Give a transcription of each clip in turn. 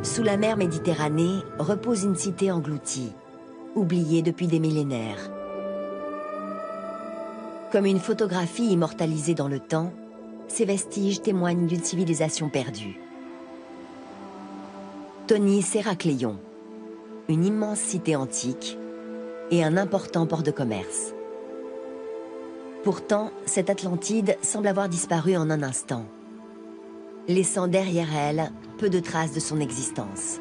Sous la mer Méditerranée repose une cité engloutie, oubliée depuis des millénaires. Comme une photographie immortalisée dans le temps, ces vestiges témoignent d'une civilisation perdue. Tonis Héracléon, une immense cité antique et un important port de commerce. Pourtant, cette Atlantide semble avoir disparu en un instant, laissant derrière elle peu de traces de son existence.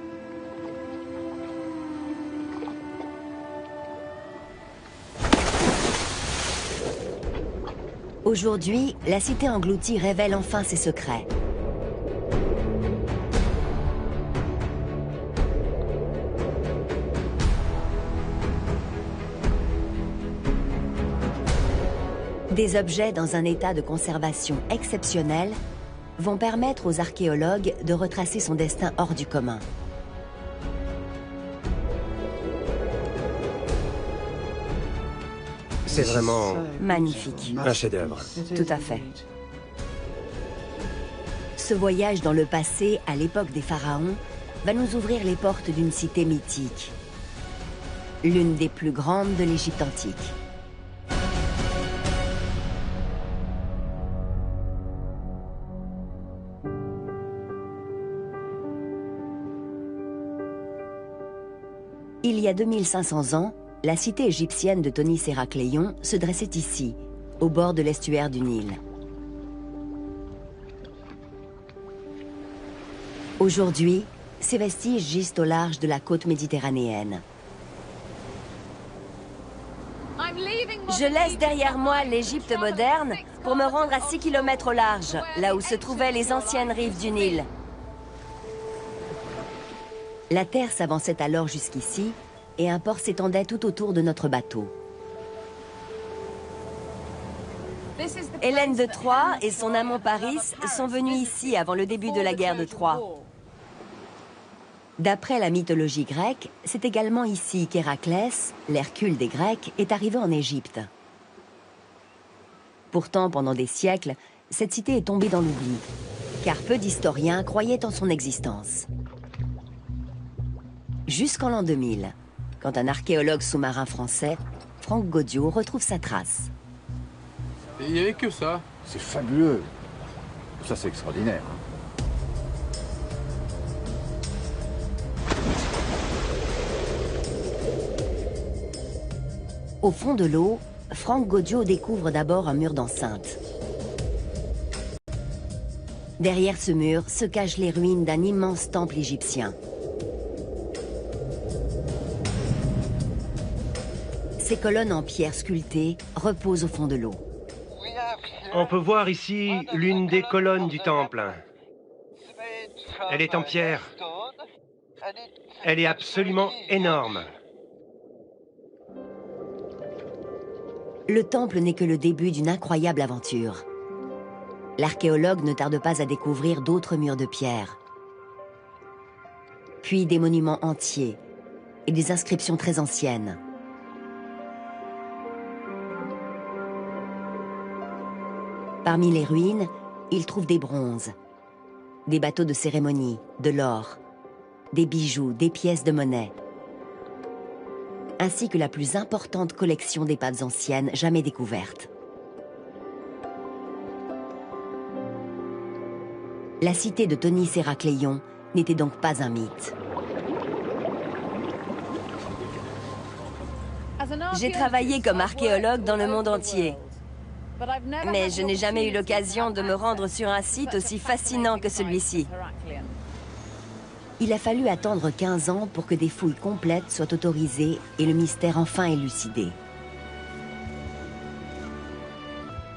Aujourd'hui, la cité engloutie révèle enfin ses secrets. Des objets dans un état de conservation exceptionnel vont permettre aux archéologues de retracer son destin hors du commun. C'est vraiment Magnifique. un chef-d'œuvre. Tout à fait. Ce voyage dans le passé, à l'époque des pharaons, va nous ouvrir les portes d'une cité mythique, l'une des plus grandes de l'Égypte antique. Il y a 2500 ans, la cité égyptienne de Tonis Héracléon se dressait ici, au bord de l'estuaire du Nil. Aujourd'hui, ces vestiges gisent au large de la côte méditerranéenne. Je laisse derrière moi l'Égypte moderne pour me rendre à 6 km au large, là où se trouvaient les anciennes rives du Nil. La terre s'avançait alors jusqu'ici et un port s'étendait tout autour de notre bateau. Hélène de Troie et son amant Paris sont venus ici avant le début de la guerre de Troie. D'après la mythologie grecque, c'est également ici qu'Héraclès, l'Hercule des Grecs, est arrivé en Égypte. Pourtant, pendant des siècles, cette cité est tombée dans l'oubli, car peu d'historiens croyaient en son existence. Jusqu'en l'an 2000, quand un archéologue sous-marin français, Franck Gaudiot, retrouve sa trace. Il n'y avait que ça. C'est fabuleux. Ça, c'est extraordinaire. Au fond de l'eau, Franck Gaudiot découvre d'abord un mur d'enceinte. Derrière ce mur se cachent les ruines d'un immense temple égyptien. Ces colonnes en pierre sculptée reposent au fond de l'eau. On peut voir ici l'une des colonnes du temple. Elle est en pierre. Elle est absolument énorme. Le temple n'est que le début d'une incroyable aventure. L'archéologue ne tarde pas à découvrir d'autres murs de pierre, puis des monuments entiers et des inscriptions très anciennes. Parmi les ruines, il trouve des bronzes, des bateaux de cérémonie, de l'or, des bijoux, des pièces de monnaie, ainsi que la plus importante collection d'épaves anciennes jamais découverte. La cité de Tonis Héracléon n'était donc pas un mythe. J'ai travaillé comme archéologue dans le monde entier. Mais je n'ai jamais eu l'occasion de me rendre sur un site aussi fascinant que celui-ci. Il a fallu attendre 15 ans pour que des fouilles complètes soient autorisées et le mystère enfin élucidé.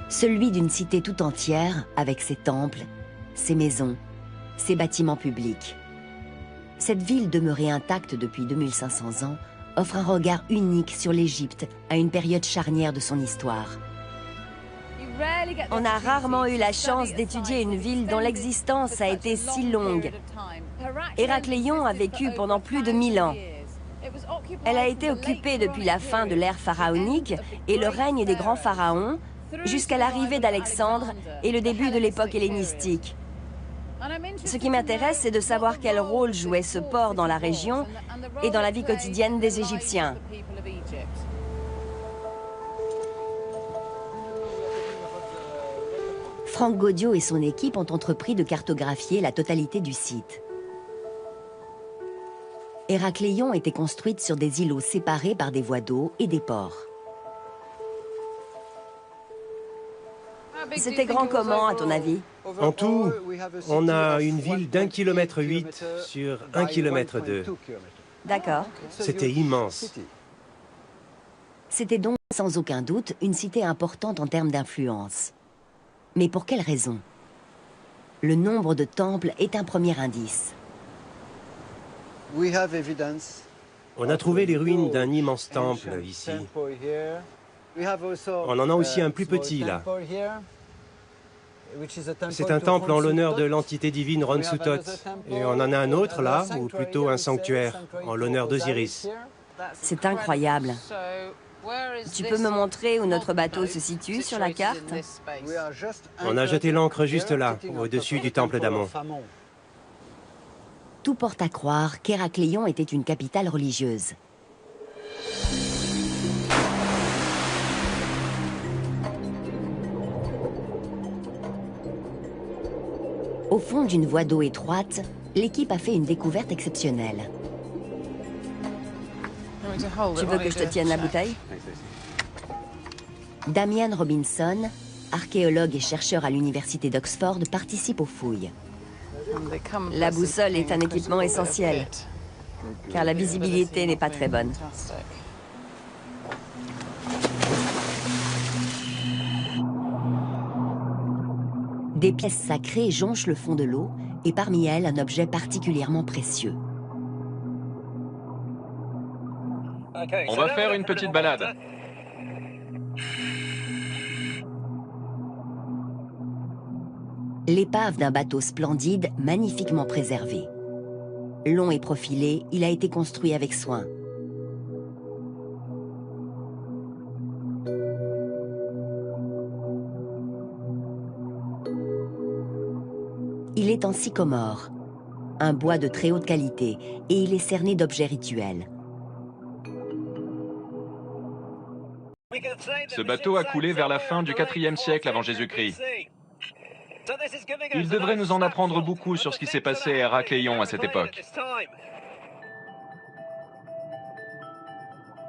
Celui d'une cité tout entière, avec ses temples, ses maisons, ses bâtiments publics. Cette ville demeurée intacte depuis 2500 ans offre un regard unique sur l'Égypte à une période charnière de son histoire. On a rarement eu la chance d'étudier une ville dont l'existence a été si longue. Héracléon a vécu pendant plus de 1000 ans. Elle a été occupée depuis la fin de l'ère pharaonique et le règne des grands pharaons jusqu'à l'arrivée d'Alexandre et le début de l'époque hellénistique. Ce qui m'intéresse, c'est de savoir quel rôle jouait ce port dans la région et dans la vie quotidienne des Égyptiens. Franck Gaudio et son équipe ont entrepris de cartographier la totalité du site. Héracléon était construite sur des îlots séparés par des voies d'eau et des ports. C'était grand comment, à ton avis? En tout, on a une ville d'1,8 km sur 1,2 km. D'accord. C'était immense. C'était donc sans aucun doute une cité importante en termes d'influence. Mais pour quelle raison? Le nombre de temples est un premier indice. On a trouvé les ruines d'un immense temple ici. On en a aussi un plus petit là. C'est un temple en l'honneur de l'entité divine Ronsutot. Et on en a un autre là, ou plutôt un sanctuaire, en l'honneur d'Osiris. C'est incroyable. Tu peux me montrer où notre bateau se situe sur la carte? On a jeté l'ancre juste là, au-dessus du temple d'Amon. Tout porte à croire qu'Héracléon était une capitale religieuse. Au fond d'une voie d'eau étroite, l'équipe a fait une découverte exceptionnelle. Tu veux que je te tienne la bouteille? Damian Robinson, archéologue et chercheur à l'université d'Oxford, participe aux fouilles. La boussole est un équipement essentiel, car la visibilité n'est pas très bonne. Des pièces sacrées jonchent le fond de l'eau, et parmi elles, un objet particulièrement précieux. On va faire une petite balade. L'épave d'un bateau splendide, magnifiquement préservé. Long et profilé, il a été construit avec soin. Il est en sycomore, un bois de très haute qualité, et il est cerné d'objets rituels. Ce bateau a coulé vers la fin du IVe siècle avant Jésus-Christ. Il devrait nous en apprendre beaucoup sur ce qui s'est passé à Héracléon à cette époque.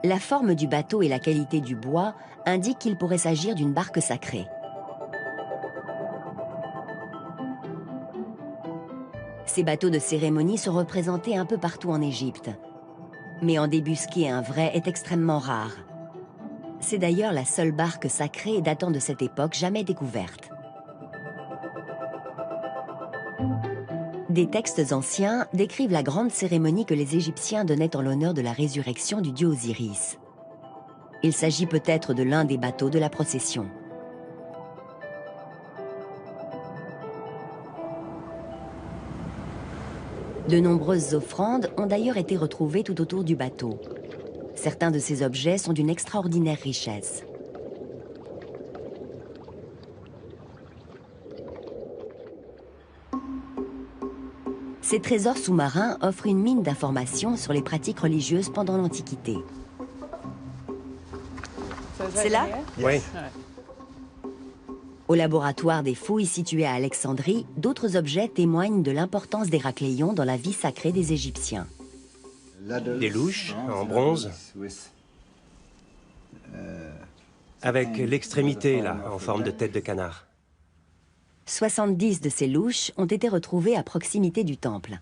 La forme du bateau et la qualité du bois indiquent qu'il pourrait s'agir d'une barque sacrée. Ces bateaux de cérémonie sont représentés un peu partout en Égypte. Mais en débusquer un vrai est extrêmement rare. C'est d'ailleurs la seule barque sacrée datant de cette époque jamais découverte. Des textes anciens décrivent la grande cérémonie que les Égyptiens donnaient en l'honneur de la résurrection du dieu Osiris. Il s'agit peut-être de l'un des bateaux de la procession. De nombreuses offrandes ont d'ailleurs été retrouvées tout autour du bateau. Certains de ces objets sont d'une extraordinaire richesse. Ces trésors sous-marins offrent une mine d'informations sur les pratiques religieuses pendant l'Antiquité. C'est là? Oui. Au laboratoire des fouilles situé à Alexandrie, d'autres objets témoignent de l'importance d'Héracléon dans la vie sacrée des Égyptiens. Des louches en bronze, avec l'extrémité là, en forme de tête de canard. 70 de ces louches ont été retrouvées à proximité du temple.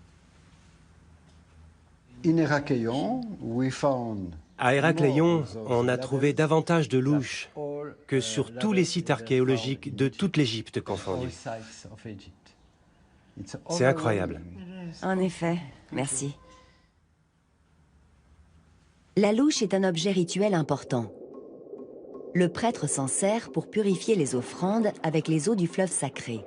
À Héracléon, on a trouvé davantage de louches que sur tous les sites archéologiques de toute l'Égypte confondue. C'est incroyable. En effet, merci. La louche est un objet rituel important. Le prêtre s'en sert pour purifier les offrandes avec les eaux du fleuve sacré.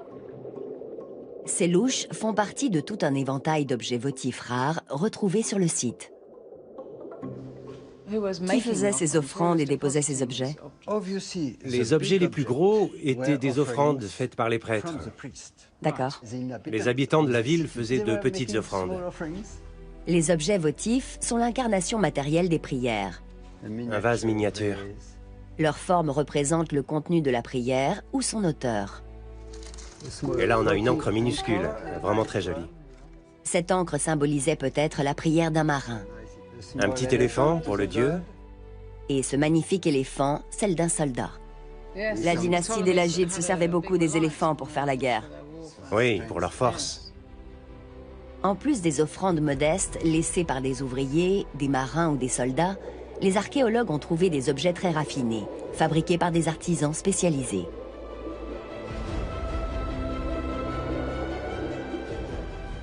Ces louches font partie de tout un éventail d'objets votifs rares retrouvés sur le site. Qui faisait ces offrandes et déposait ces objets? Les objets les plus gros étaient des offrandes faites par les prêtres. D'accord. Les habitants de la ville faisaient de petites offrandes. Les objets votifs sont l'incarnation matérielle des prières. Un vase miniature. Leur forme représente le contenu de la prière ou son auteur. Et là, on a une encre minuscule, vraiment très jolie. Cette encre symbolisait peut-être la prière d'un marin. Un petit éléphant pour le dieu. Et ce magnifique éléphant, celle d'un soldat. La dynastie des Lagides se servait beaucoup des éléphants pour faire la guerre. Oui, pour leur force. En plus des offrandes modestes laissées par des ouvriers, des marins ou des soldats, les archéologues ont trouvé des objets très raffinés, fabriqués par des artisans spécialisés.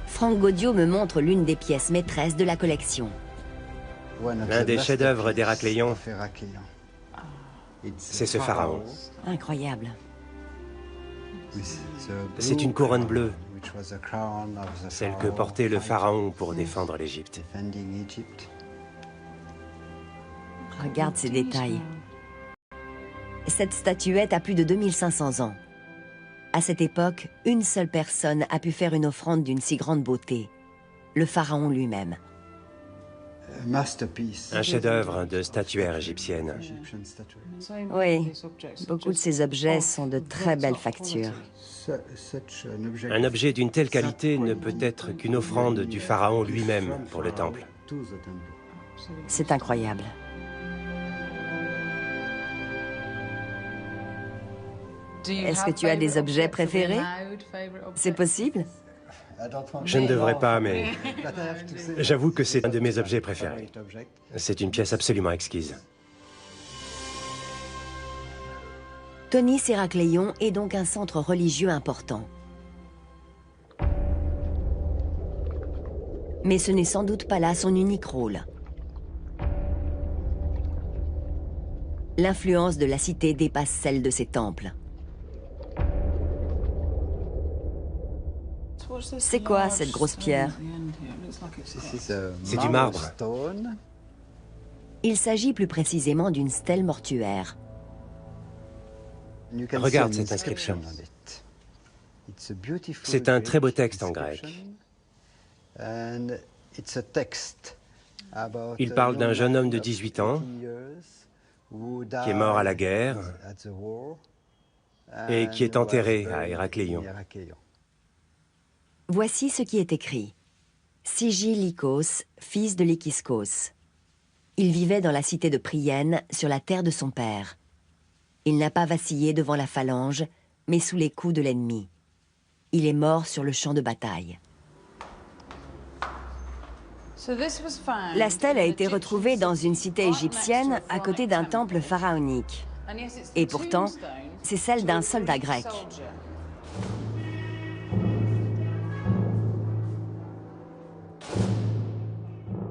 Franck Gaudio me montre l'une des pièces maîtresses de la collection. L'un des chefs-d'œuvre d'Héracléon, c'est ce pharaon. Incroyable. C'est une couronne bleue, celle que portait le pharaon pour défendre l'Égypte. Regarde ces détails. Cette statuette a plus de 2500 ans. À cette époque, une seule personne a pu faire une offrande d'une si grande beauté, le pharaon lui-même. Un chef-d'œuvre de statuaire égyptienne. Oui, beaucoup de ces objets sont de très belles factures. Un objet d'une telle qualité ne peut être qu'une offrande du pharaon lui-même pour le temple. C'est incroyable. Est-ce que tu as des objets préférés? C'est possible? Je ne devrais pas, mais j'avoue que c'est un de mes objets préférés. C'est une pièce absolument exquise. Tonis Héracléon est donc un centre religieux important. Mais ce n'est sans doute pas là son unique rôle. L'influence de la cité dépasse celle de ses temples. C'est quoi cette grosse pierre? C'est du marbre. Il s'agit plus précisément d'une stèle mortuaire. Regarde cette inscription. C'est un très beau texte en grec. Il parle d'un jeune homme de 18 ans qui est mort à la guerre et qui est enterré à Héracléon. Voici ce qui est écrit. Sigi Lycos, fils de Lykiskos. Il vivait dans la cité de Priene, sur la terre de son père. Il n'a pas vacillé devant la phalange, mais sous les coups de l'ennemi. Il est mort sur le champ de bataille. La stèle a été retrouvée dans une cité égyptienne à côté d'un temple pharaonique. Et pourtant, c'est celle d'un soldat grec.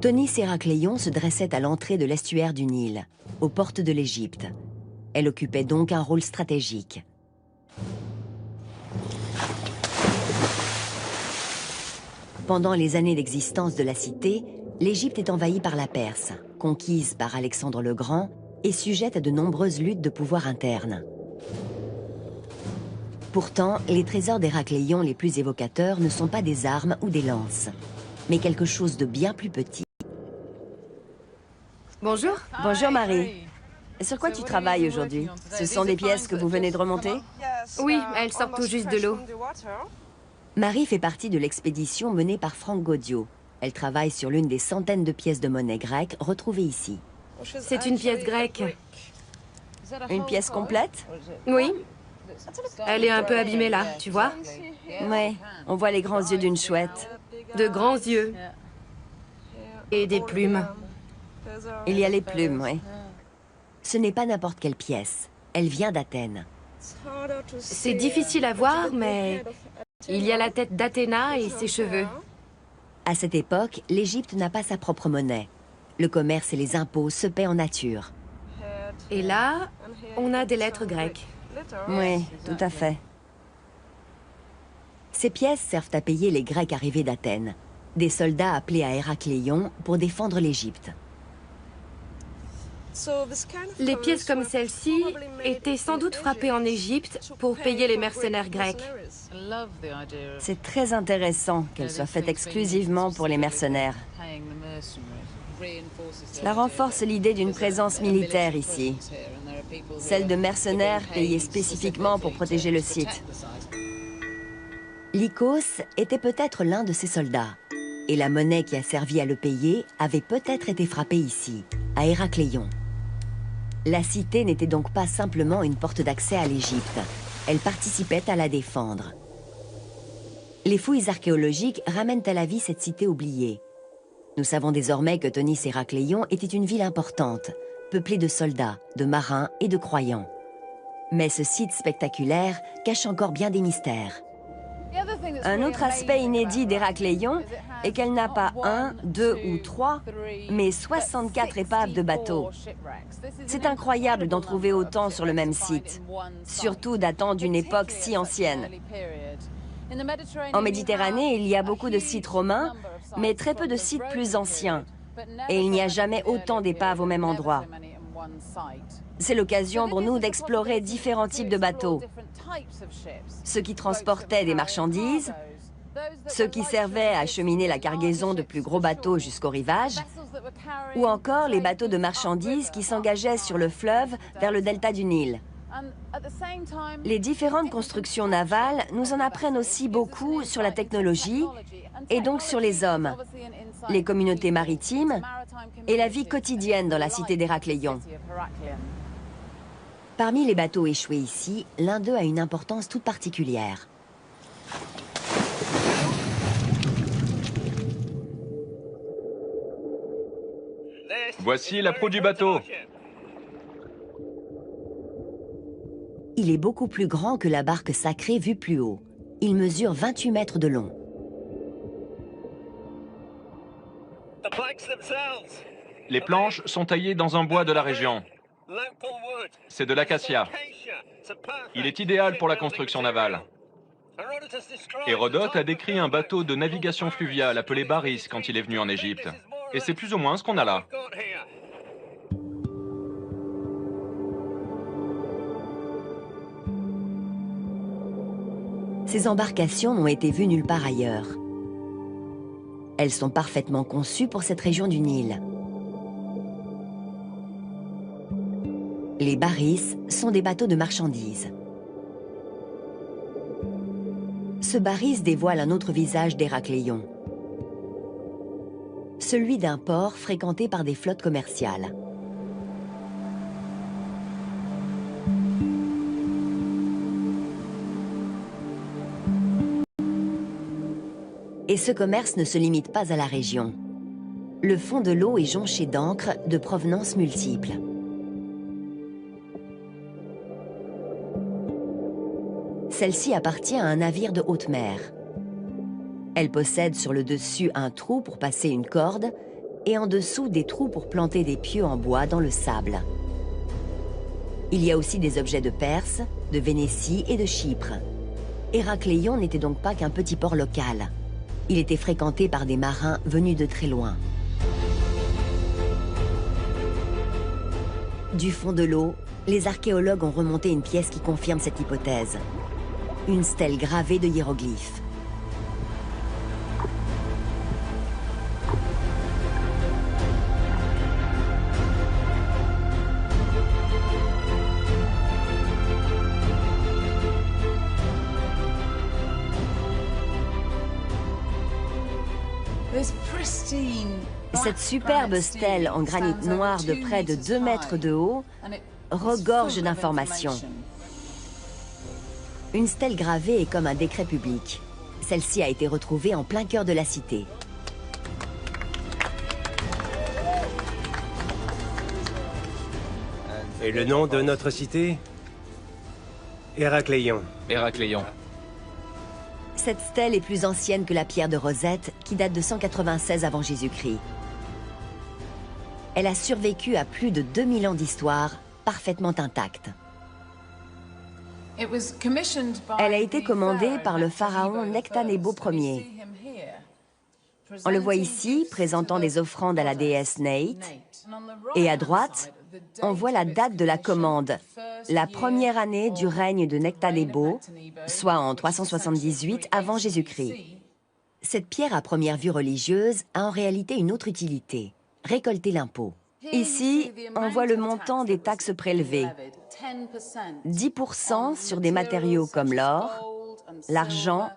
Tonis Héracléon se dressait à l'entrée de l'estuaire du Nil, aux portes de l'Égypte. Elle occupait donc un rôle stratégique. Pendant les années d'existence de la cité, l'Égypte est envahie par la Perse, conquise par Alexandre le Grand et sujette à de nombreuses luttes de pouvoir internes. Pourtant, les trésors d'Héracléon les plus évocateurs ne sont pas des armes ou des lances, mais quelque chose de bien plus petit. Bonjour. Bonjour Marie. Sur quoi tu travailles aujourd'hui? Ce sont des pièces que vous venez de remonter? Oui, elles sortent tout juste de l'eau. Marie fait partie de l'expédition menée par Franck Gaudio. Elle travaille sur l'une des centaines de pièces de monnaie grecques retrouvées ici. C'est une pièce grecque. Une pièce complète? Oui. Elle est un peu abîmée là, tu vois? Ouais, on voit les grands yeux d'une chouette. De grands yeux. Et des plumes. Il y a les plumes, oui. Ce n'est pas n'importe quelle pièce. Elle vient d'Athènes. C'est difficile à voir, mais il y a la tête d'Athéna et ses cheveux. À cette époque, l'Égypte n'a pas sa propre monnaie. Le commerce et les impôts se paient en nature. Et là, on a des lettres grecques. Oui, tout à fait. Ces pièces servent à payer les Grecs arrivés d'Athènes, des soldats appelés à Héracléon pour défendre l'Égypte. Les pièces comme celle-ci étaient sans doute frappées en Égypte pour payer les mercenaires grecs. C'est très intéressant qu'elles soient faites exclusivement pour les mercenaires. Cela renforce l'idée d'une présence militaire ici, celle de mercenaires payés spécifiquement pour protéger le site. Lycos était peut-être l'un de ces soldats, et la monnaie qui a servi à le payer avait peut-être été frappée ici, à Héracléon. La cité n'était donc pas simplement une porte d'accès à l'Égypte, elle participait à la défendre. Les fouilles archéologiques ramènent à la vie cette cité oubliée. Nous savons désormais que Tonis Héracléon était une ville importante, peuplée de soldats, de marins et de croyants. Mais ce site spectaculaire cache encore bien des mystères. Un autre aspect inédit d'Héracléon est qu'elle n'a pas 1, 2 ou 3, mais 64 épaves de bateaux. C'est incroyable d'en trouver autant sur le même site, surtout datant d'une époque si ancienne. En Méditerranée, il y a beaucoup de sites romains, mais très peu de sites plus anciens. Et il n'y a jamais autant d'épaves au même endroit. C'est l'occasion pour nous d'explorer différents types de bateaux. Ceux qui transportaient des marchandises, ceux qui servaient à acheminer la cargaison de plus gros bateaux jusqu'au rivage, ou encore les bateaux de marchandises qui s'engageaient sur le fleuve vers le delta du Nil. Les différentes constructions navales nous en apprennent aussi beaucoup sur la technologie et donc sur les hommes, les communautés maritimes et la vie quotidienne dans la cité d'Héracléon. Parmi les bateaux échoués ici, l'un d'eux a une importance toute particulière. Voici la proue du bateau. Il est beaucoup plus grand que la barque sacrée vue plus haut. Il mesure 28 mètres de long. Les planches sont taillées dans un bois de la région. C'est de l'acacia. Il est idéal pour la construction navale. Hérodote a décrit un bateau de navigation fluviale appelé baris quand il est venu en Égypte. Et c'est plus ou moins ce qu'on a là. Ces embarcations n'ont été vues nulle part ailleurs. Elles sont parfaitement conçues pour cette région du Nil. Les baris sont des bateaux de marchandises. Ce baris dévoile un autre visage d'Héracléon. Celui d'un port fréquenté par des flottes commerciales. Et ce commerce ne se limite pas à la région. Le fond de l'eau est jonché d'encre de provenance multiples. Celle-ci appartient à un navire de haute mer. Elle possède sur le dessus un trou pour passer une corde et en dessous des trous pour planter des pieux en bois dans le sable. Il y a aussi des objets de Perse, de Vénétie et de Chypre. Héracléon n'était donc pas qu'un petit port local. Il était fréquenté par des marins venus de très loin. Du fond de l'eau, les archéologues ont remonté une pièce qui confirme cette hypothèse. Une stèle gravée de hiéroglyphes. Cette superbe stèle en granit noir de près de 2 mètres de haut regorge d'informations. Une stèle gravée est comme un décret public. Celle-ci a été retrouvée en plein cœur de la cité. Et le nom de notre cité? Héracléon. Héracléon. Cette stèle est plus ancienne que la pierre de Rosette, qui date de 196 avant Jésus-Christ. Elle a survécu à plus de 2000 ans d'histoire, parfaitement intacte. Elle a été commandée par le pharaon Nectanebo Ier. On le voit ici, présentant des offrandes à la déesse Neit. Et à droite, on voit la date de la commande, la première année du règne de Nectanebo, soit en 378 avant Jésus-Christ. Cette pierre à première vue religieuse a en réalité une autre utilité, récolter l'impôt. Ici, on voit le montant des taxes prélevées. 10% sur des matériaux comme l'or, l'argent,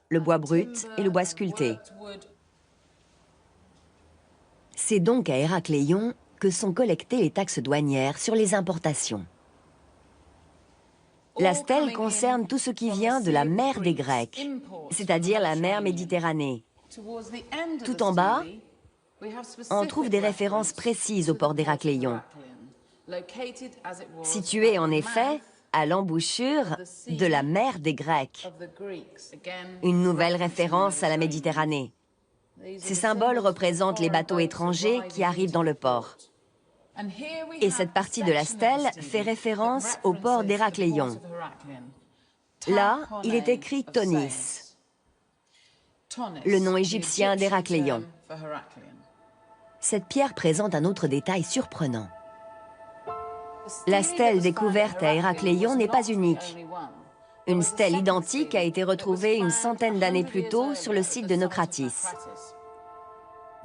le bois brut et le bois sculpté. C'est donc à Héracléon que sont collectées les taxes douanières sur les importations. La stèle concerne tout ce qui vient de la mer des Grecs, c'est-à-dire la mer Méditerranée. Tout en bas, on trouve des références précises au port d'Héracléon, situé en effet à l'embouchure de la mer des Grecs. Une nouvelle référence à la Méditerranée. Ces symboles représentent les bateaux étrangers qui arrivent dans le port. Et cette partie de la stèle fait référence au port d'Héracléon. Là, il est écrit Thonis, le nom égyptien d'Héracléon. Cette pierre présente un autre détail surprenant. La stèle découverte à Héracléon n'est pas unique. Une stèle identique a été retrouvée une centaine d'années plus tôt sur le site de Naucratis.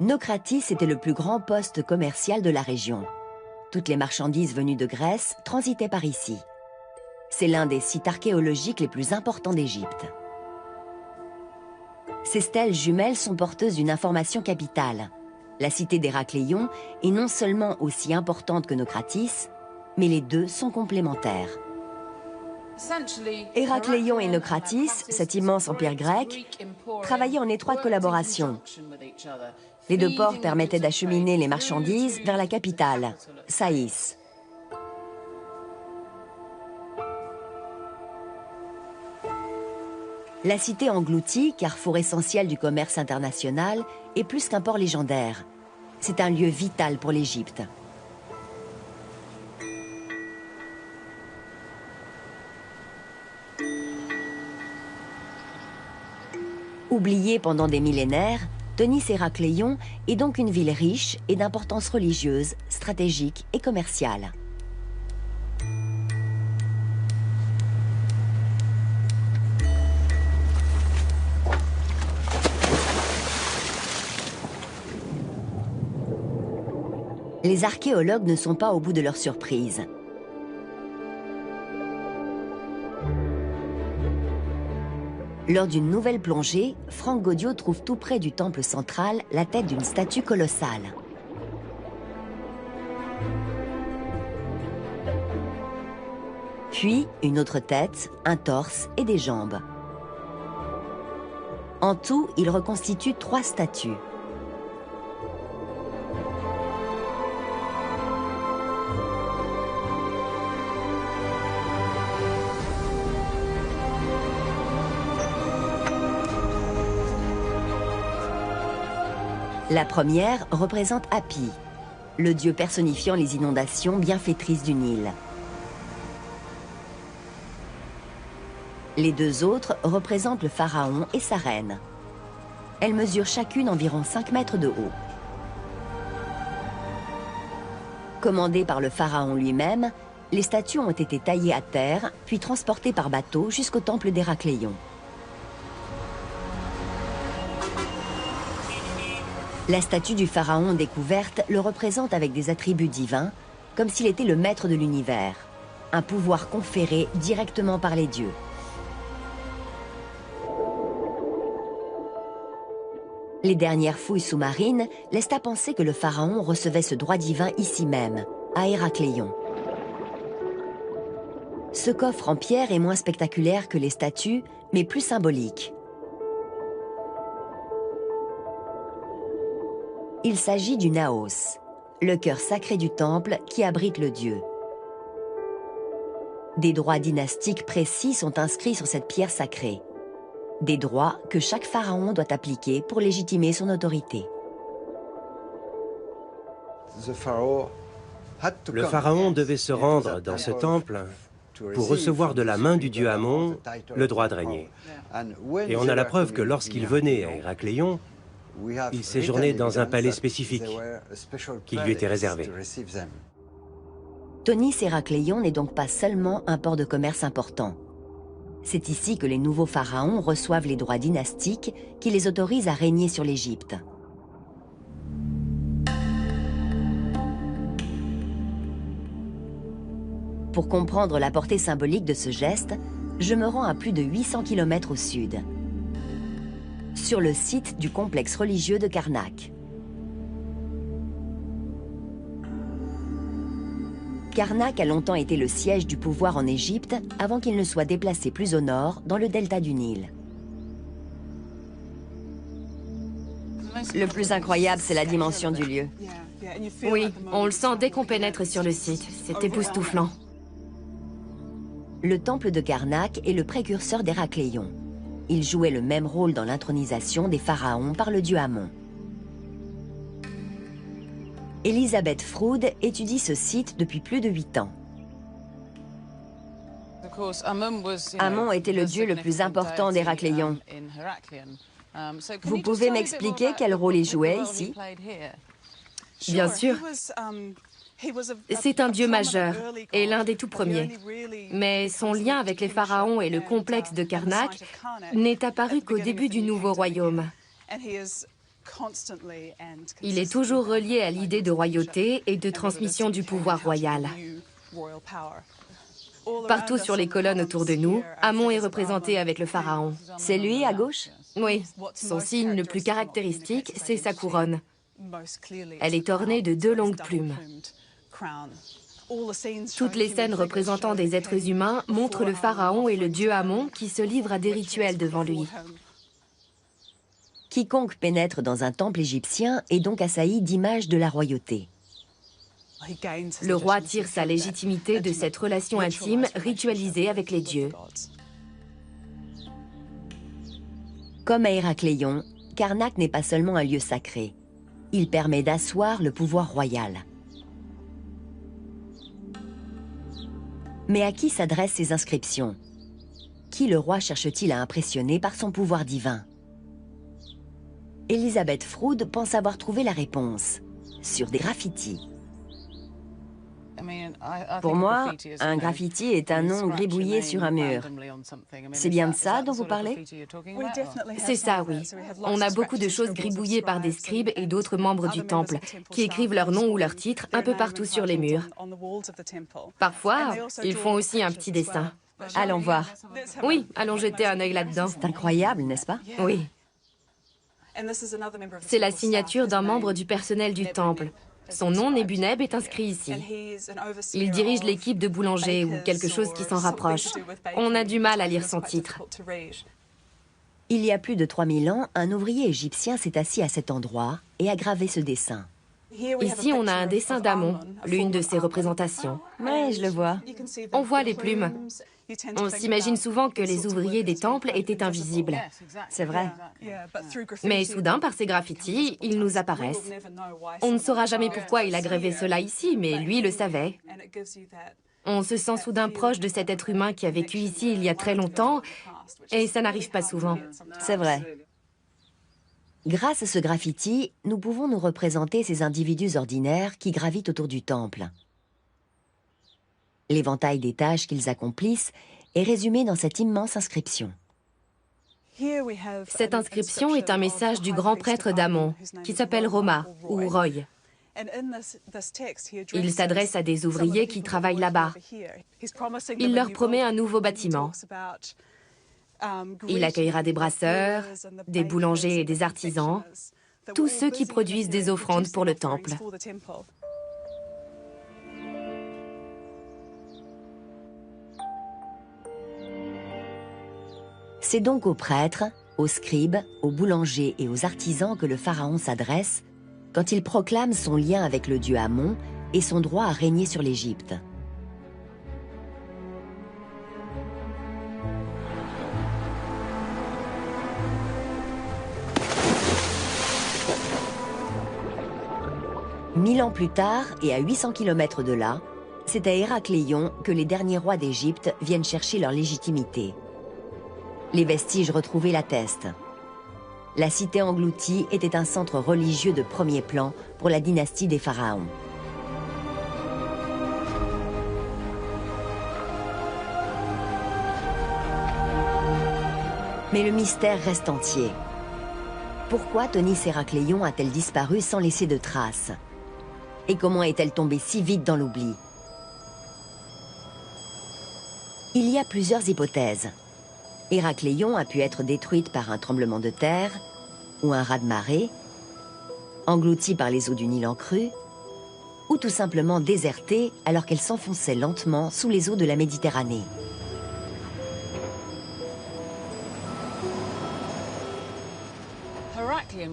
Naucratis était le plus grand poste commercial de la région. Toutes les marchandises venues de Grèce transitaient par ici. C'est l'un des sites archéologiques les plus importants d'Égypte. Ces stèles jumelles sont porteuses d'une information capitale. La cité d'Héracléon est non seulement aussi importante que Naucratis, mais les deux sont complémentaires. Héracléon et Naucratis, cet immense empire grec, travaillaient en étroite collaboration. Les deux ports permettaient d'acheminer les marchandises vers la capitale, Saïs. La cité engloutie, carrefour essentiel du commerce international, est plus qu'un port légendaire. C'est un lieu vital pour l'Égypte. Oubliée pendant des millénaires, Thonis-Héracléon est donc une ville riche et d'importance religieuse, stratégique et commerciale. Les archéologues ne sont pas au bout de leur surprise. Lors d'une nouvelle plongée, Franck Gaudiot trouve tout près du temple central la tête d'une statue colossale. Puis une autre tête, un torse et des jambes. En tout, il reconstitue 3 statues. La première représente Hapi, le dieu personnifiant les inondations bienfaitrices du Nil. Les 2 autres représentent le pharaon et sa reine. Elles mesurent chacune environ 5 mètres de haut. Commandées par le pharaon lui-même, les statues ont été taillées à terre, puis transportées par bateau jusqu'au temple d'Héracléon. La statue du pharaon découverte le représente avec des attributs divins, comme s'il était le maître de l'univers, un pouvoir conféré directement par les dieux. Les dernières fouilles sous-marines laissent à penser que le pharaon recevait ce droit divin ici même, à Héracléon. Ce coffre en pierre est moins spectaculaire que les statues, mais plus symbolique. Il s'agit du Naos, le cœur sacré du temple qui abrite le dieu. Des droits dynastiques précis sont inscrits sur cette pierre sacrée. Des droits que chaque pharaon doit appliquer pour légitimer son autorité. Le pharaon devait se rendre dans ce temple pour recevoir de la main du dieu Amon le droit de régner. Et on a la preuve que lorsqu'il venait à Héracléon, il séjournait dans un palais spécifique qui lui était réservé. Thonis Héracléon n'est donc pas seulement un port de commerce important. C'est ici que les nouveaux pharaons reçoivent les droits dynastiques qui les autorisent à régner sur l'Égypte. Pour comprendre la portée symbolique de ce geste, je me rends à plus de 800 km au sud, sur le site du complexe religieux de Karnak. Karnak a longtemps été le siège du pouvoir en Égypte avant qu'il ne soit déplacé plus au nord, dans le delta du Nil. Le plus incroyable, c'est la dimension du lieu. Oui, on le sent dès qu'on pénètre sur le site. C'est époustouflant. Le temple de Karnak est le précurseur d'Héracléon. Il jouait le même rôle dans l'intronisation des pharaons par le dieu Amon. Elisabeth Froude étudie ce site depuis plus de 8 ans. Amon était le dieu le plus important d'Héracléon. Vous pouvez m'expliquer quel rôle il jouait ici? Bien sûr. C'est un dieu majeur et l'un des tout premiers. Mais son lien avec les pharaons et le complexe de Karnak n'est apparu qu'au début du nouveau royaume. Il est toujours relié à l'idée de royauté et de transmission du pouvoir royal. Partout sur les colonnes autour de nous, Amon est représenté avec le pharaon. C'est lui, à gauche? Oui, son signe le plus caractéristique, c'est sa couronne. Elle est ornée de 2 longues plumes. Toutes les scènes représentant des êtres humains montrent le pharaon et le dieu Amon qui se livrent à des rituels devant lui. Quiconque pénètre dans un temple égyptien est donc assailli d'images de la royauté. Le roi tire sa légitimité de cette relation intime ritualisée avec les dieux. Comme à Héracléon, Karnak n'est pas seulement un lieu sacré. Il permet d'asseoir le pouvoir royal. Mais à qui s'adressent ces inscriptions? Qui le roi cherche-t-il à impressionner par son pouvoir divin? Elisabeth Froude pense avoir trouvé la réponse, sur des graffitis. Pour moi, un graffiti est un nom gribouillé sur un mur. C'est bien de ça dont vous parlez? C'est ça, oui. On a beaucoup de choses gribouillées par des scribes et d'autres membres du temple, qui écrivent leur nom ou leur titre un peu partout sur les murs. Parfois, ils font aussi un petit dessin. Allons voir. Oui, allons jeter un œil là-dedans. C'est incroyable, n'est-ce pas? Oui. C'est la signature d'un membre du personnel du temple. Son nom, Nebuneb, est inscrit ici. Il dirige l'équipe de boulangers ou quelque chose qui s'en rapproche. On a du mal à lire son titre. Il y a plus de 3000 ans, un ouvrier égyptien s'est assis à cet endroit et a gravé ce dessin. Ici, on a un dessin d'Amon, l'une de ses représentations. Ouais, je le vois. On voit les plumes. On s'imagine souvent que les ouvriers des temples étaient invisibles. C'est vrai. Mais soudain, par ces graffitis, ils nous apparaissent. On ne saura jamais pourquoi il a grévé cela ici, mais lui le savait. On se sent soudain proche de cet être humain qui a vécu ici il y a très longtemps, et ça n'arrive pas souvent. C'est vrai. Grâce à ce graffiti, nous pouvons nous représenter ces individus ordinaires qui gravitent autour du temple. L'éventail des tâches qu'ils accomplissent est résumé dans cette immense inscription. Cette inscription est un message du grand prêtre d'Amon, qui s'appelle Roma, ou Roy. Il s'adresse à des ouvriers qui travaillent là-bas. Il leur promet un nouveau bâtiment. Il accueillera des brasseurs, des boulangers et des artisans, tous ceux qui produisent des offrandes pour le temple. C'est donc aux prêtres, aux scribes, aux boulangers et aux artisans que le pharaon s'adresse quand il proclame son lien avec le dieu Amon et son droit à régner sur l'Égypte. Mille ans plus tard et à 800 km de là, c'est à Héracléon que les derniers rois d'Égypte viennent chercher leur légitimité. Les vestiges retrouvés l'attestent. La cité engloutie était un centre religieux de premier plan pour la dynastie des pharaons. Mais le mystère reste entier. Pourquoi Tony Héracléon a-t-elle disparu sans laisser de traces? Et comment est-elle tombée si vite dans l'oubli? Il y a plusieurs hypothèses. Héracléon a pu être détruite par un tremblement de terre ou un raz-de-marée, engloutie par les eaux du Nil en crue, ou tout simplement désertée alors qu'elle s'enfonçait lentement sous les eaux de la Méditerranée.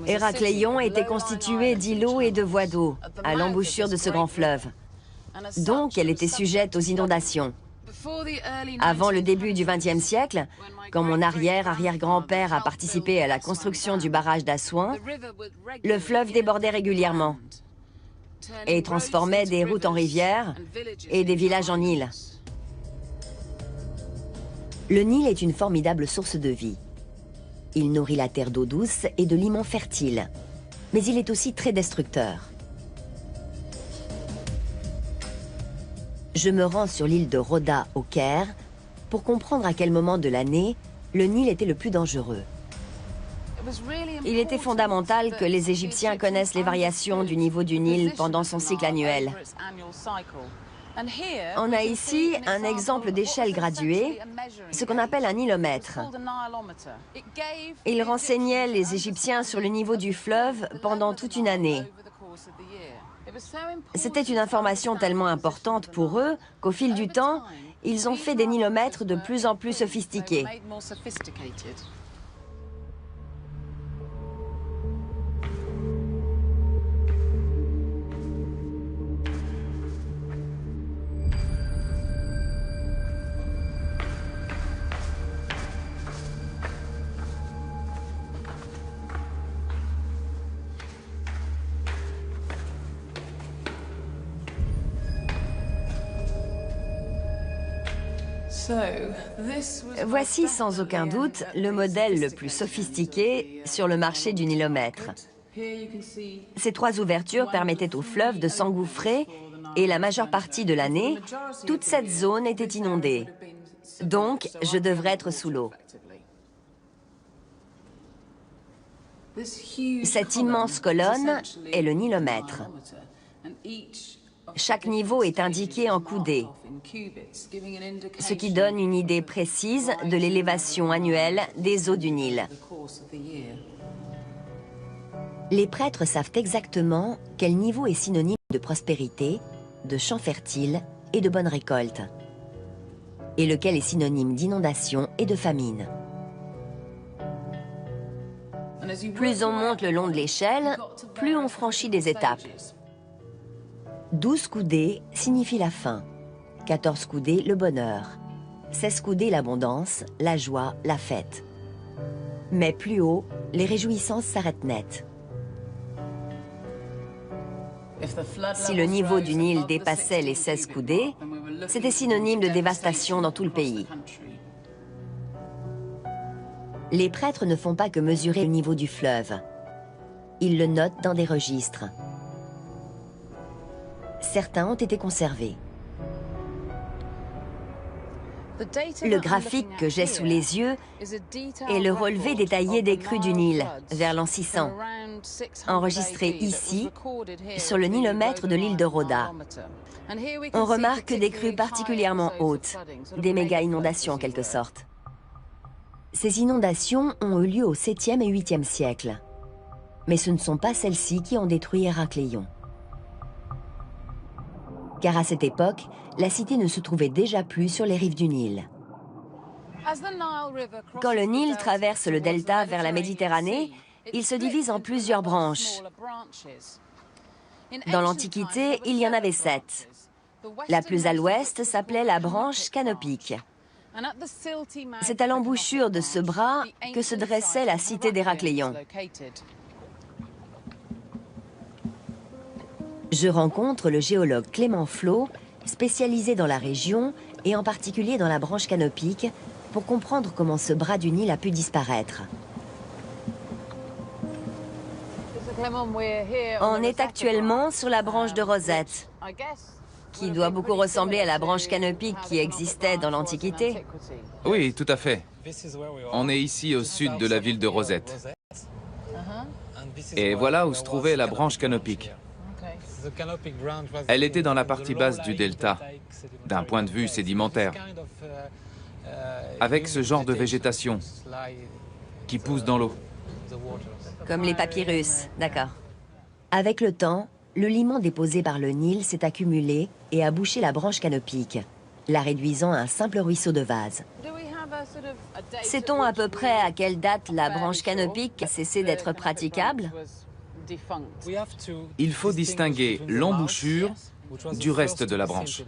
Héracléon était constituée d'îlots et de voies d'eau à l'embouchure de ce grand fleuve. Donc, elle était sujette aux inondations. Avant le début du XXe siècle, quand mon arrière-arrière-grand-père a participé à la construction du barrage d'Assouan, le fleuve débordait régulièrement et transformait des routes en rivières et des villages en îles. Le Nil est une formidable source de vie. Il nourrit la terre d'eau douce et de limons fertiles, mais il est aussi très destructeur. Je me rends sur l'île de Rhoda au Caire pour comprendre à quel moment de l'année le Nil était le plus dangereux. Il était fondamental que les Égyptiens connaissent les variations du niveau du Nil pendant son cycle annuel. On a ici un exemple d'échelle graduée, ce qu'on appelle un nilomètre. Il renseignait les Égyptiens sur le niveau du fleuve pendant toute une année. C'était une information tellement importante pour eux qu'au fil du temps, ils ont fait des nilomètres de plus en plus sophistiqués. Voici sans aucun doute le modèle le plus sophistiqué sur le marché du nilomètre. Ces trois ouvertures permettaient au fleuve de s'engouffrer et la majeure partie de l'année, toute cette zone était inondée. Donc, je devrais être sous l'eau. Cette immense colonne est le nilomètre. Chaque niveau est indiqué en coudées, ce qui donne une idée précise de l'élévation annuelle des eaux du Nil. Les prêtres savent exactement quel niveau est synonyme de prospérité, de champs fertiles et de bonnes récoltes, et lequel est synonyme d'inondation et de famine. Plus on monte le long de l'échelle, plus on franchit des étapes. 12 coudées signifie la faim, 14 coudées le bonheur, 16 coudées l'abondance, la joie, la fête. Mais plus haut, les réjouissances s'arrêtent net. Si le niveau du Nil dépassait les 16 coudées, c'était synonyme de dévastation dans tout le pays. Les prêtres ne font pas que mesurer le niveau du fleuve. Ils le notent dans des registres. Certains ont été conservés. Le graphique que j'ai sous les yeux est le relevé détaillé des crues du Nil vers l'an 600, enregistré ici, sur le nilomètre de l'île de Rhoda. On remarque des crues particulièrement hautes, des méga-inondations en quelque sorte. Ces inondations ont eu lieu au 7e et 8e siècle. Mais ce ne sont pas celles-ci qui ont détruit Héracléon. Car à cette époque, la cité ne se trouvait déjà plus sur les rives du Nil. Quand le Nil traverse le delta vers la Méditerranée, il se divise en plusieurs branches. Dans l'Antiquité, il y en avait 7. La plus à l'ouest s'appelait la branche canopique. C'est à l'embouchure de ce bras que se dressait la cité d'Héracléon. Je rencontre le géologue Clément Flo, spécialisé dans la région et en particulier dans la branche canopique, pour comprendre comment ce bras du Nil a pu disparaître. On est actuellement sur la branche de Rosette, qui doit beaucoup ressembler à la branche canopique qui existait dans l'Antiquité. Oui, tout à fait. On est ici au sud de la ville de Rosette. Et voilà où se trouvait la branche canopique. Elle était dans la partie basse du delta, d'un point de vue sédimentaire, avec ce genre de végétation qui pousse dans l'eau. Comme les papyrus, d'accord. Avec le temps, le limon déposé par le Nil s'est accumulé et a bouché la branche canopique, la réduisant à un simple ruisseau de vase. Sait-on à peu près à quelle date la branche canopique a cessé d'être praticable? Il faut distinguer l'embouchure du reste de la branche.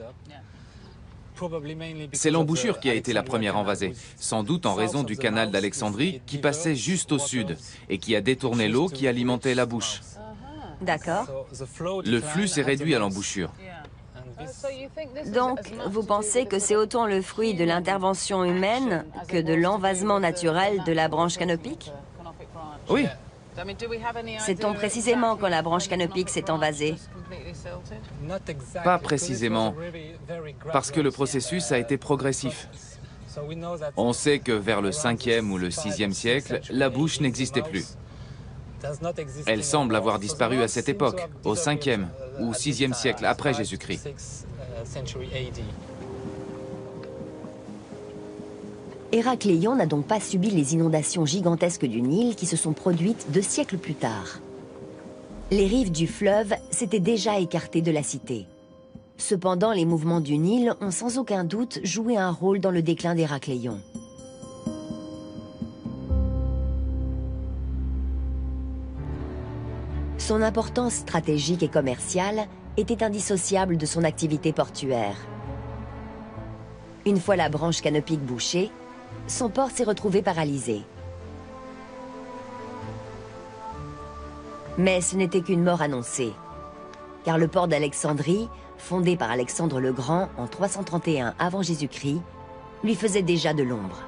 C'est l'embouchure qui a été la première envasée, sans doute en raison du canal d'Alexandrie qui passait juste au sud et qui a détourné l'eau qui alimentait la bouche. D'accord. Le flux s'est réduit à l'embouchure. Donc, vous pensez que c'est autant le fruit de l'intervention humaine que de l'envasement naturel de la branche canopique? Oui. Sait-on précisément quand la branche canopique s'est envasée? Pas précisément, parce que le processus a été progressif. On sait que vers le 5e ou le 6e siècle, la bouche n'existait plus. Elle semble avoir disparu à cette époque, au 5e ou 6e siècle après Jésus-Christ. Héracléon n'a donc pas subi les inondations gigantesques du Nil qui se sont produites 2 siècles plus tard. Les rives du fleuve s'étaient déjà écartées de la cité. Cependant, les mouvements du Nil ont sans aucun doute joué un rôle dans le déclin d'Héracléon. Son importance stratégique et commerciale était indissociable de son activité portuaire. Une fois la branche canopique bouchée, son port s'est retrouvé paralysé. Mais ce n'était qu'une mort annoncée, car le port d'Alexandrie, fondé par Alexandre le Grand en 331 avant Jésus-Christ, lui faisait déjà de l'ombre.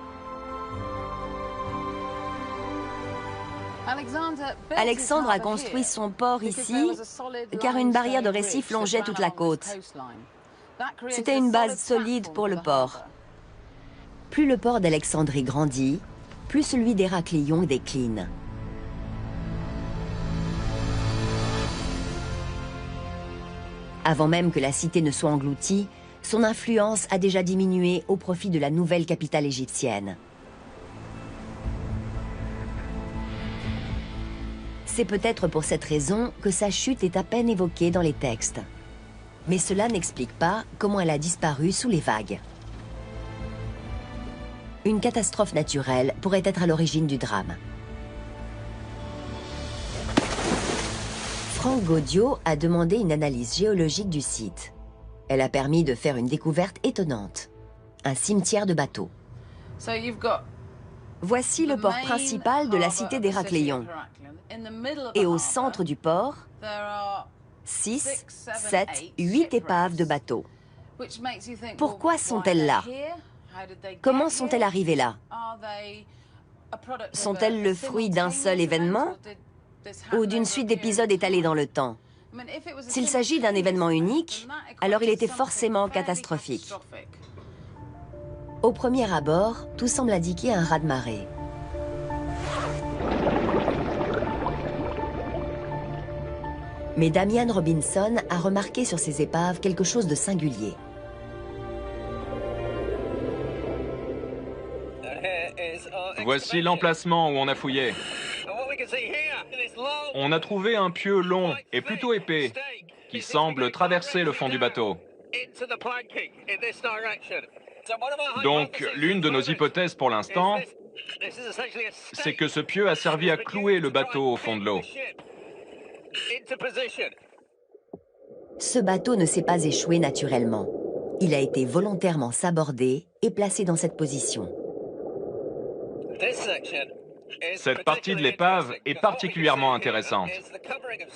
Alexandre a construit son port ici, car une barrière de récifs longeait toute la côte. C'était une base solide pour le port. Plus le port d'Alexandrie grandit, plus celui d'Héracléon décline. Avant même que la cité ne soit engloutie, son influence a déjà diminué au profit de la nouvelle capitale égyptienne. C'est peut-être pour cette raison que sa chute est à peine évoquée dans les textes. Mais cela n'explique pas comment elle a disparu sous les vagues. Une catastrophe naturelle pourrait être à l'origine du drame. Franck Gaudio a demandé une analyse géologique du site. Elle a permis de faire une découverte étonnante. Un cimetière de bateaux. Voici le port principal de la cité d'Héracléon. Et au centre du port, 6, 7, 8 épaves de bateaux. Pourquoi sont-elles là? Comment sont-elles arrivées là? Sont-elles le fruit d'un seul événement ou d'une suite d'épisodes étalés dans le temps? S'il s'agit d'un événement unique, alors il était forcément catastrophique. Au premier abord, tout semble indiquer un raz-de-marée. Mais Damian Robinson a remarqué sur ces épaves quelque chose de singulier. Voici l'emplacement où on a fouillé. On a trouvé un pieu long et plutôt épais qui semble traverser le fond du bateau. Donc, l'une de nos hypothèses pour l'instant, c'est que ce pieu a servi à clouer le bateau au fond de l'eau. Ce bateau ne s'est pas échoué naturellement. Il a été volontairement sabordé et placé dans cette position. Cette partie de l'épave est particulièrement intéressante.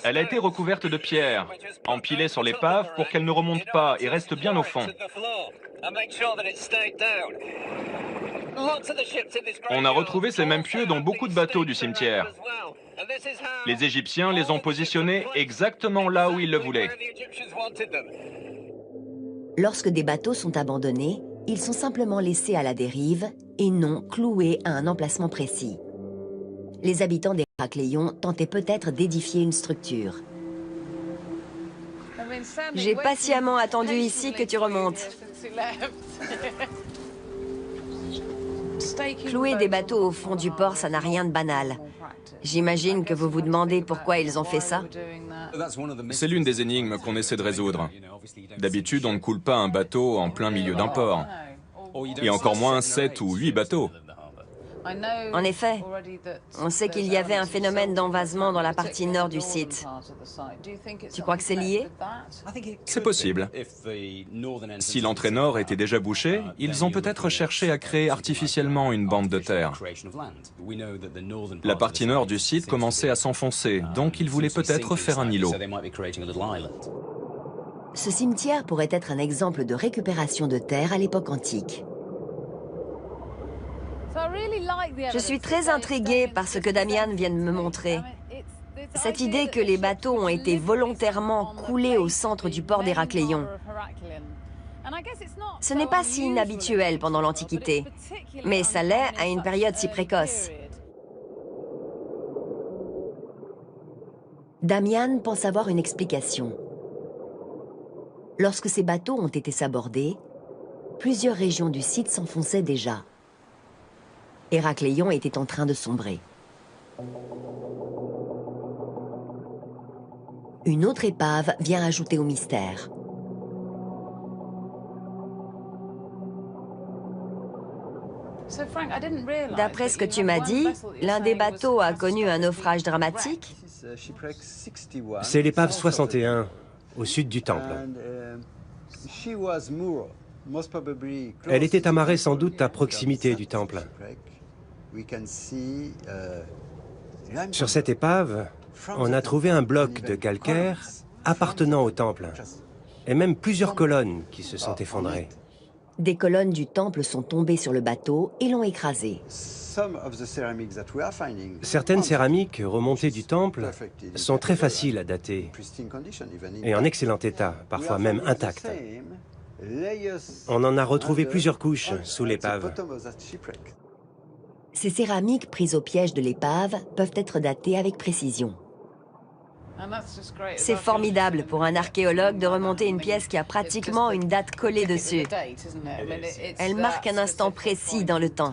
Elle a été recouverte de pierres, empilées sur l'épave pour qu'elle ne remonte pas et reste bien au fond. On a retrouvé ces mêmes pieux dans beaucoup de bateaux du cimetière. Les Égyptiens les ont positionnés exactement là où ils le voulaient. Lorsque des bateaux sont abandonnés, ils sont simplement laissés à la dérive et non cloués à un emplacement précis. Les habitants d'Héracléon tentaient peut-être d'édifier une structure. J'ai patiemment attendu ici que tu remontes. Clouer des bateaux au fond du port, ça n'a rien de banal. J'imagine que vous vous demandez pourquoi ils ont fait ça. C'est l'une des énigmes qu'on essaie de résoudre. D'habitude, on ne coule pas un bateau en plein milieu d'un port. Et encore moins 7 ou 8 bateaux. En effet, on sait qu'il y avait un phénomène d'envasement dans la partie nord du site. Tu crois que c'est lié? C'est possible. Si l'entrée nord était déjà bouchée, ils ont peut-être cherché à créer artificiellement une bande de terre. La partie nord du site commençait à s'enfoncer, donc ils voulaient peut-être faire un îlot. Ce cimetière pourrait être un exemple de récupération de terre à l'époque antique. Je suis très intriguée par ce que Damian vient de me montrer. Cette idée que les bateaux ont été volontairement coulés au centre du port d'Héracléon. Ce n'est pas si inhabituel pendant l'Antiquité, mais ça l'est à une période si précoce. Damian pense avoir une explication. Lorsque ces bateaux ont été sabordés, plusieurs régions du site s'enfonçaient déjà. Héracléon était en train de sombrer. Une autre épave vient ajouter au mystère. D'après ce que tu m'as dit, l'un des bateaux a connu un naufrage dramatique. C'est l'épave 61, au sud du temple. Elle était amarrée sans doute à proximité du temple. Sur cette épave, on a trouvé un bloc de calcaire appartenant au temple, et même plusieurs colonnes qui se sont effondrées. Des colonnes du temple sont tombées sur le bateau et l'ont écrasé. Certaines céramiques remontées du temple sont très faciles à dater et en excellent état, parfois même intactes. On en a retrouvé plusieurs couches sous l'épave. Ces céramiques prises au piège de l'épave peuvent être datées avec précision. C'est formidable pour un archéologue de remonter une pièce qui a pratiquement une date collée dessus. Elle marque un instant précis dans le temps.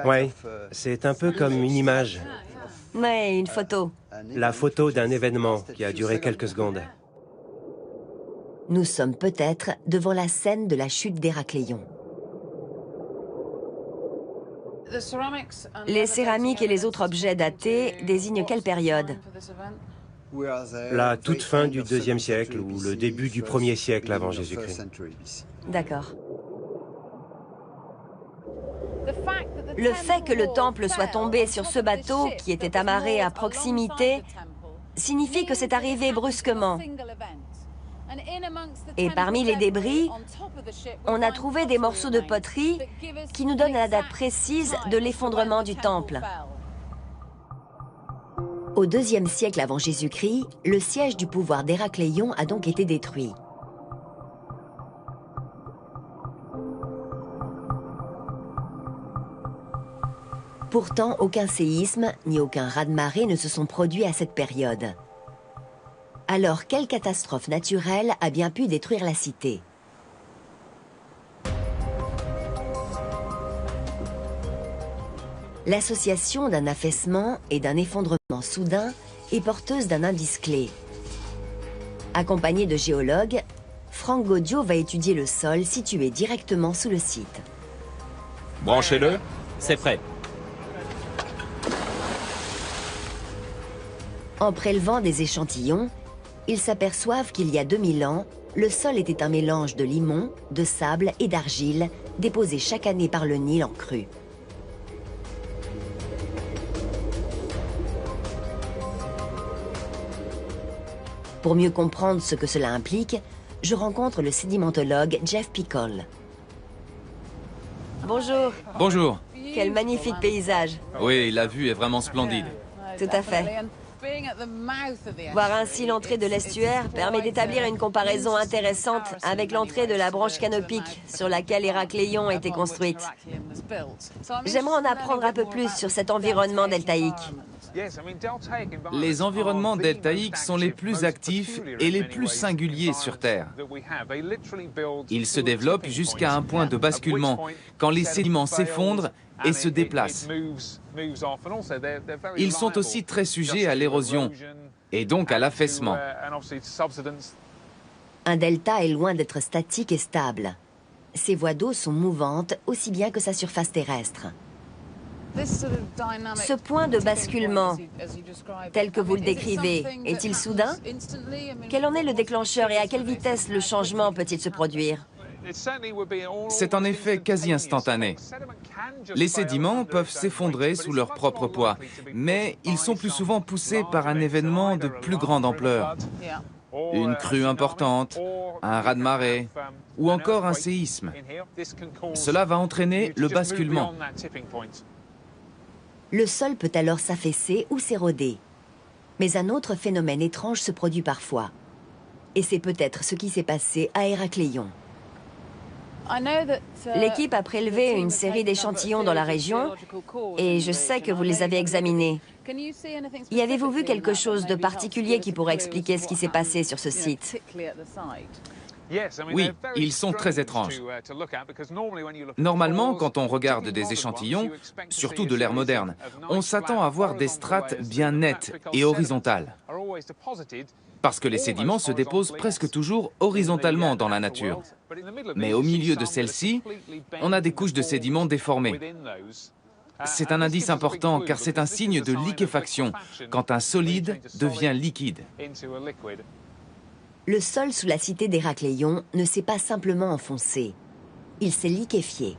Oui, c'est un peu comme une image, Mais une photo. la photo d'un événement qui a duré quelques secondes. Nous sommes peut-être devant la scène de la chute d'Héracléon. Les céramiques et les autres objets datés désignent quelle période? La toute fin du IIe siècle ou le début du 1er siècle avant Jésus-Christ. D'accord. Le fait que le temple soit tombé sur ce bateau qui était amarré à proximité signifie que c'est arrivé brusquement. Et parmi les débris, on a trouvé des morceaux de poterie qui nous donnent la date précise de l'effondrement du temple. Au IIe siècle avant Jésus-Christ, le siège du pouvoir d'Héracléon a donc été détruit. Pourtant, aucun séisme ni aucun raz-de-marée ne se sont produits à cette période. Alors, quelle catastrophe naturelle a bien pu détruire la cité? L'association d'un affaissement et d'un effondrement soudain est porteuse d'un indice clé. Accompagné de géologues, Franck Gaudio va étudier le sol situé directement sous le site. Branchez-le. C'est prêt. En prélevant des échantillons, ils s'aperçoivent qu'il y a 2000 ans, le sol était un mélange de limon, de sable et d'argile, déposé chaque année par le Nil en crue. Pour mieux comprendre ce que cela implique, je rencontre le sédimentologue Jeff Pickle. Bonjour. Bonjour. Quel magnifique paysage. Oui, la vue est vraiment splendide. Tout à fait. Voir ainsi l'entrée de l'estuaire permet d'établir une comparaison intéressante avec l'entrée de la branche canopique sur laquelle Héracléon a été construite. J'aimerais en apprendre un peu plus sur cet environnement deltaïque. Les environnements deltaïques sont les plus actifs et les plus singuliers sur Terre. Ils se développent jusqu'à un point de basculement, quand les sédiments s'effondrent et se déplacent. Ils sont aussi très sujets à l'érosion et donc à l'affaissement. Un delta est loin d'être statique et stable. Ses voies d'eau sont mouvantes aussi bien que sa surface terrestre. Ce point de basculement, tel que vous le décrivez, est-il soudain? Quel en est le déclencheur et à quelle vitesse le changement peut-il se produire? C'est en effet quasi instantané. Les sédiments peuvent s'effondrer sous leur propre poids, mais ils sont plus souvent poussés par un événement de plus grande ampleur. Une crue importante, un raz-de-marée ou encore un séisme. Cela va entraîner le basculement. Le sol peut alors s'affaisser ou s'éroder. Mais un autre phénomène étrange se produit parfois. Et c'est peut-être ce qui s'est passé à Héracléon. L'équipe a prélevé une série d'échantillons dans la région et je sais que vous les avez examinés. Y avez-vous vu quelque chose de particulier qui pourrait expliquer ce qui s'est passé sur ce site? Oui, ils sont très étranges. Normalement, quand on regarde des échantillons, surtout de l'ère moderne, on s'attend à voir des strates bien nettes et horizontales. Parce que les sédiments se déposent presque toujours horizontalement dans la nature. Mais au milieu de celles-ci, on a des couches de sédiments déformées. C'est un indice important car c'est un signe de liquéfaction, quand un solide devient liquide. Le sol sous la cité d'Héracléon ne s'est pas simplement enfoncé. Il s'est liquéfié.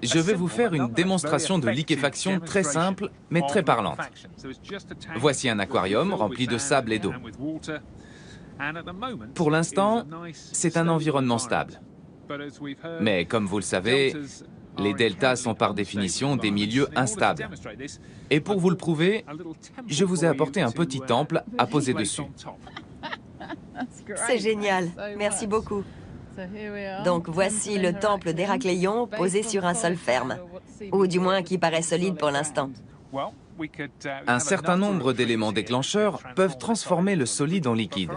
Je vais vous faire une démonstration de liquéfaction très simple, mais très parlante. Voici un aquarium rempli de sable et d'eau. Pour l'instant, c'est un environnement stable. Mais comme vous le savez, les deltas sont par définition des milieux instables. Et pour vous le prouver, je vous ai apporté un petit temple à poser dessus. C'est génial, merci beaucoup. Donc voici le temple d'Héracléon posé sur un sol ferme, ou du moins qui paraît solide pour l'instant. Un certain nombre d'éléments déclencheurs peuvent transformer le solide en liquide.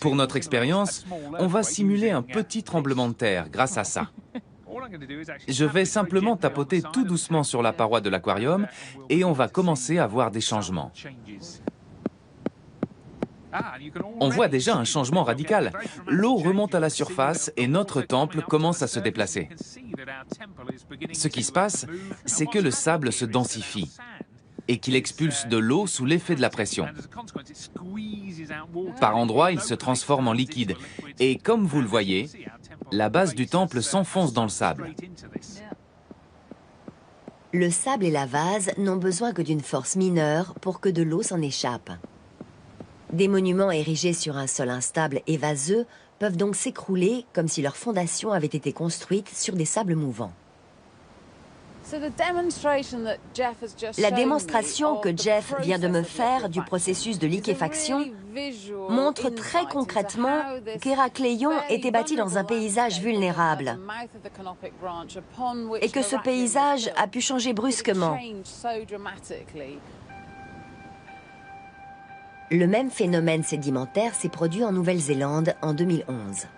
Pour notre expérience, on va simuler un petit tremblement de terre grâce à ça. Je vais simplement tapoter tout doucement sur la paroi de l'aquarium et on va commencer à voir des changements. On voit déjà un changement radical. L'eau remonte à la surface et notre temple commence à se déplacer. Ce qui se passe, c'est que le sable se densifie et qu'il expulse de l'eau sous l'effet de la pression. Par endroits, il se transforme en liquide. Et comme vous le voyez, la base du temple s'enfonce dans le sable. Le sable et la vase n'ont besoin que d'une force mineure pour que de l'eau s'en échappe. Des monuments érigés sur un sol instable et vaseux peuvent donc s'écrouler comme si leur fondation avait été construite sur des sables mouvants. La démonstration que Jeff vient de me faire du processus de liquéfaction montre très concrètement qu'Héracléon était bâti dans un paysage vulnérable et que ce paysage a pu changer brusquement. Le même phénomène sédimentaire s'est produit en Nouvelle-Zélande en 2011.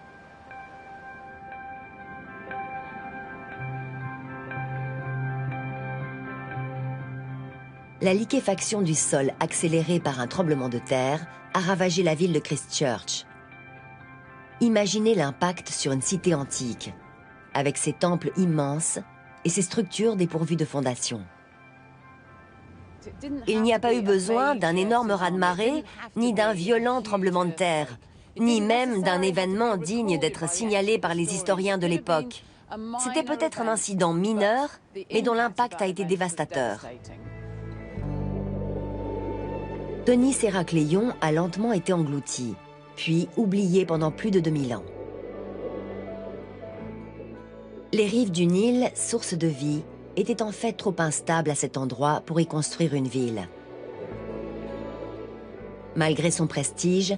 La liquéfaction du sol accélérée par un tremblement de terre a ravagé la ville de Christchurch. Imaginez l'impact sur une cité antique, avec ses temples immenses et ses structures dépourvues de fondations. Il n'y a pas eu besoin d'un énorme raz-de-marée, ni d'un violent tremblement de terre, ni même d'un événement digne d'être signalé par les historiens de l'époque. C'était peut-être un incident mineur, mais dont l'impact a été dévastateur. Tony Héracléon a lentement été englouti, puis oublié pendant plus de 2000 ans. Les rives du Nil, source de vie, étaient en fait trop instables à cet endroit pour y construire une ville. Malgré son prestige,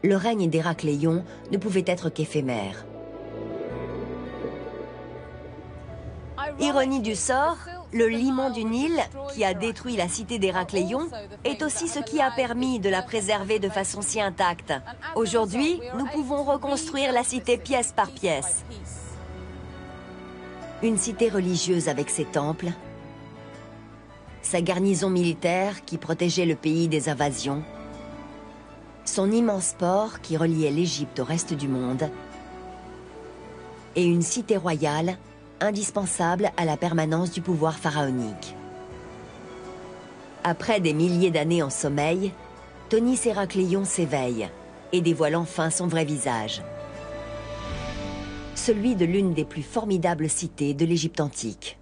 le règne d'Héracléon ne pouvait être qu'éphémère. Ironie du sort, le limon du Nil, qui a détruit la cité d'Héracléon, est aussi ce qui a permis de la préserver de façon si intacte. Aujourd'hui, nous pouvons reconstruire la cité pièce par pièce. Une cité religieuse avec ses temples, sa garnison militaire qui protégeait le pays des invasions, son immense port qui reliait l'Égypte au reste du monde, et une cité royale indispensable à la permanence du pouvoir pharaonique. Après des milliers d'années en sommeil, Thonis Héracléon s'éveille et dévoile enfin son vrai visage. Celui de l'une des plus formidables cités de l'Égypte antique.